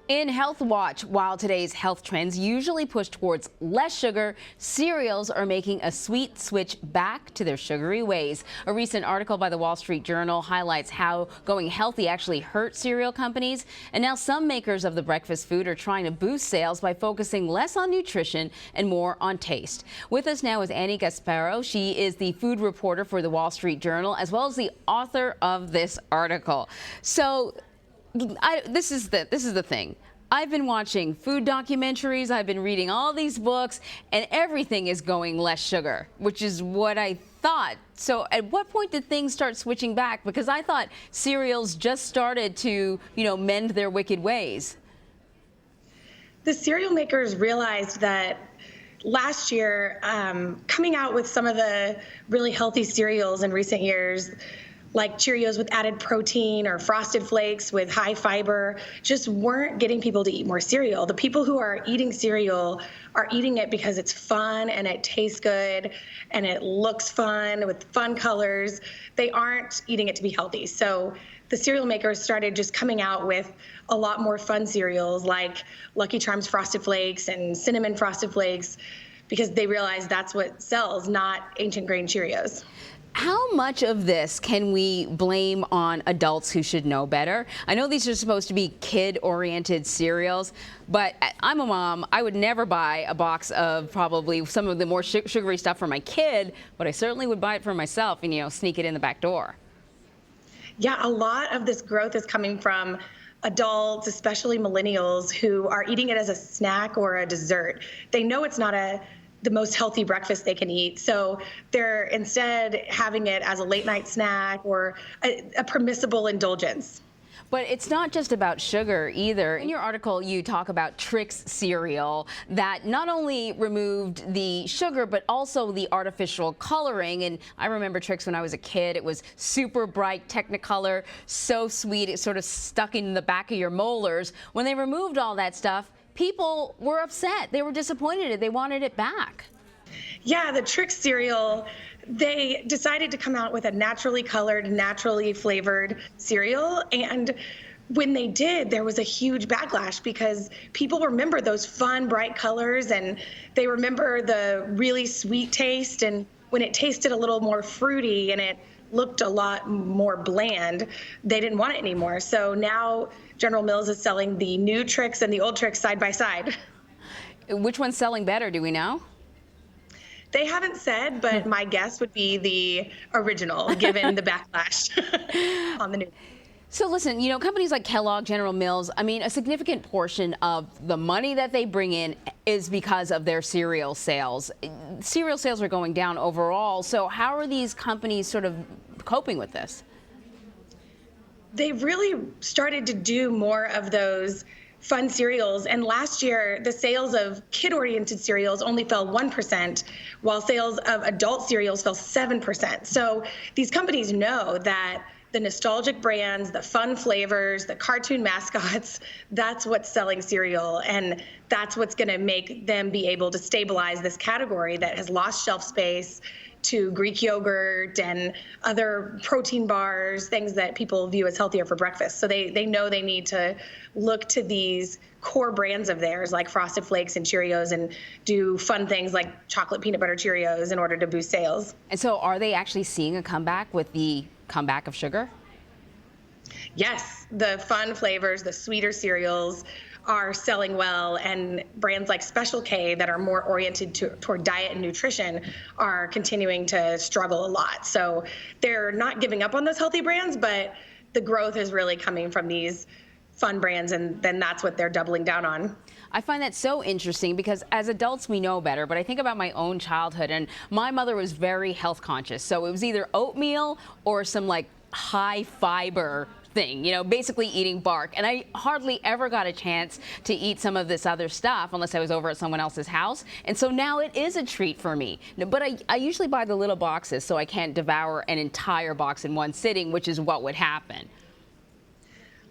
In Health Watch, while today's health trends usually push towards less sugar, cereals are making a sweet switch back to their sugary ways. A recent article by the Wall Street Journal highlights how going healthy actually hurts cereal companies. And now some makers of the breakfast food are trying to boost sales by focusing less on nutrition and more on taste. With us now is Annie Gasparro. She is the food reporter for the Wall Street Journal, as well as the author of this article. So this is the thing. I've been watching food documentaries, I've been reading all these books, and everything is going less sugar, which is what I thought. So at what point did things start switching back? Because I thought cereals just started to, mend their wicked ways. The cereal makers realized that last year, coming out with some of the really healthy cereals in recent years, like Cheerios with added protein or Frosted Flakes with high fiber, just weren't getting people to eat more cereal. The people who are eating cereal are eating it because it's fun and it tastes good and it looks fun with fun colors. They aren't eating it to be healthy. So the cereal makers started just coming out with a lot more fun cereals like Lucky Charms Frosted Flakes and Cinnamon Frosted Flakes, because they realized that's what sells, not Ancient Grain Cheerios. How much of this can we blame on adults who should know better? I know these are supposed to be kid-oriented cereals, but I'm a mom. I would never buy a box of probably some of the more sugary stuff for my kid, but I certainly would buy it for myself and, sneak it in the back door. Yeah, a lot of this growth is coming from adults, especially millennials, who are eating it as a snack or a dessert. They know it's not the most healthy breakfast they can eat. So they're instead having it as a late night snack or a permissible indulgence. But it's not just about sugar either. In your article, you talk about Trix cereal that not only removed the sugar, but also the artificial coloring. And I remember Trix when I was a kid. It was super bright Technicolor, so sweet. It sort of stuck in the back of your molars. When they removed all that stuff, people were upset. They were disappointed. They wanted it back. Yeah, the Trix cereal, they decided to come out with a naturally colored, naturally flavored cereal. And when they did, there was a huge backlash because people remember those fun, bright colors and they remember the really sweet taste. And when it tasted a little more fruity and it looked a lot more bland, they didn't want it anymore. So now General Mills is selling the new Trix and the old Trix side by side. Which one's selling better, do we know? They haven't said, but my guess would be the original, given the backlash on the new. So listen, companies like Kellogg, General Mills, a significant portion of the money that they bring in is because of their cereal sales. Cereal sales are going down overall. So how are these companies sort of coping with this? They really started to do more of those fun cereals. And last year, the sales of kid-oriented cereals only fell 1%, while sales of adult cereals fell 7%. So these companies know that the nostalgic brands, the fun flavors, the cartoon mascots, that's what's selling cereal. And that's what's going to make them be able to stabilize this category that has lost shelf space to Greek yogurt and other protein bars, things that people view as healthier for breakfast. So they know they need to look to these core brands of theirs like Frosted Flakes and Cheerios and do fun things like chocolate peanut butter Cheerios in order to boost sales. And so are they actually seeing a comeback with the comeback of sugar? Yes, the fun flavors, the sweeter cereals are selling well, and brands like Special K that are more oriented toward diet and nutrition are continuing to struggle a lot. So they're not giving up on those healthy brands, but the growth is really coming from these fun brands, and then that's what they're doubling down on. I find that so interesting because as adults we know better, but I think about my own childhood and my mother was very health conscious. So it was either oatmeal or some like high fiber thing, basically eating bark. And I hardly ever got a chance to eat some of this other stuff unless I was over at someone else's house. And so now it is a treat for me. But I usually buy the little boxes so I can't devour an entire box in one sitting, which is what would happen.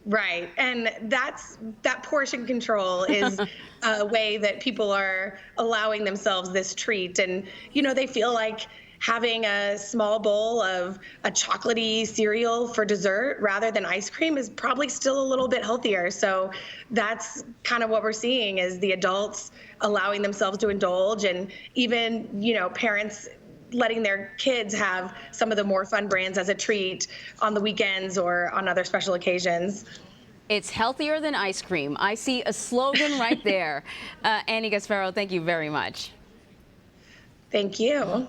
Right. And that portion control is a way that people are allowing themselves this treat. And, they feel like having a small bowl of a chocolatey cereal for dessert rather than ice cream is probably still a little bit healthier. So that's kind of what we're seeing, is the adults allowing themselves to indulge, and even, parents letting their kids have some of the more fun brands as a treat on the weekends or on other special occasions. It's healthier than ice cream. I see a slogan right there. Annie Gasparro, thank you very much. Thank you.